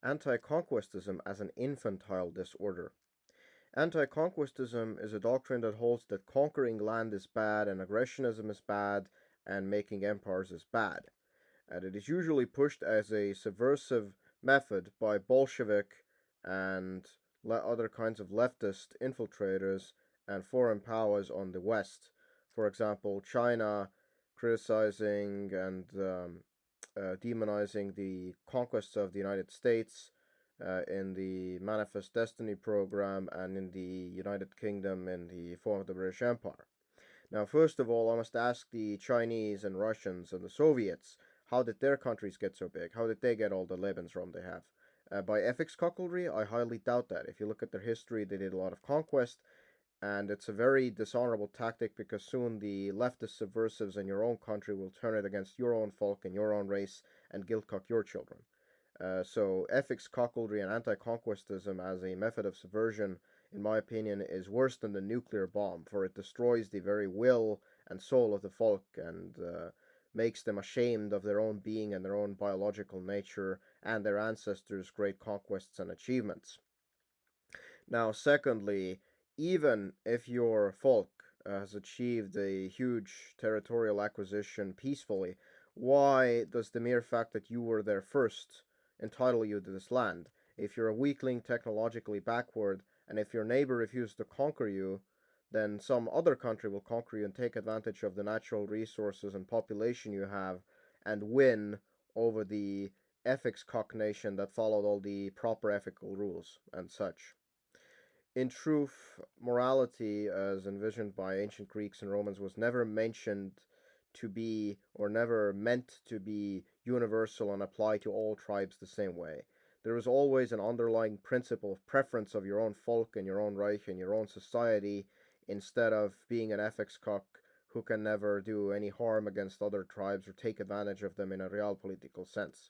anti-conquestism as an infantile disorder. Anti-conquestism is a doctrine that holds that conquering land is bad and aggressionism is bad and making empires is bad. And it is usually pushed as a subversive method by Bolshevik and other kinds of leftist infiltrators and foreign powers on the West. For example, China criticizing and demonizing the conquests of the United States in the Manifest Destiny program, and in the United Kingdom in the form of the British Empire. Now, first of all, I must ask the Chinese and Russians and the Soviets, how did their countries get so big? How did they get all the Lebensraum they have? By ethics cuckoldry? I highly doubt that. If you look at their history, they did a lot of conquest, and it's a very dishonorable tactic because soon the leftist subversives in your own country will turn it against your own folk and your own race and guilt cock your children. So ethics cuckoldry and anti-conquestism as a method of subversion, in my opinion, is worse than the nuclear bomb, for it destroys the very will and soul of the folk and makes them ashamed of their own being and their own biological nature and their ancestors' great conquests and achievements. Now, secondly, even if your folk has achieved a huge territorial acquisition peacefully, why does the mere fact that you were there first entitle you to this land? If you're a weakling, technologically backward, and if your neighbor refuses to conquer you, then some other country will conquer you and take advantage of the natural resources and population you have and win over the ethics cock nation that followed all the proper ethical rules and such. In truth, morality, as envisioned by ancient Greeks and Romans, was never mentioned to be or never meant to be universal and apply to all tribes the same way. There is always an underlying principle of preference of your own folk and your own Reich and your own society instead of being an ethics cock who can never do any harm against other tribes or take advantage of them in a real political sense.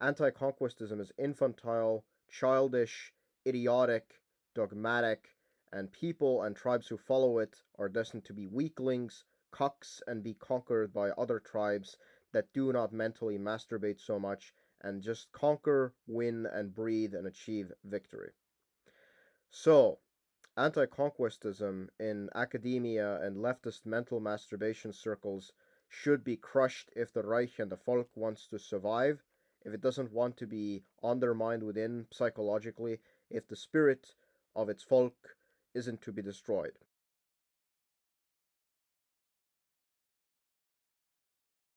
Anti-conquestism is infantile, childish, idiotic, dogmatic, and people and tribes who follow it are destined to be weaklings, cocks, and be conquered by other tribes that do not mentally masturbate so much and just conquer, win, and breathe and achieve victory. So, anti-conquestism in academia and leftist mental masturbation circles should be crushed if the Reich and the Volk wants to survive, if it doesn't want to be undermined within psychologically, if the spirit of its folk isn't to be destroyed.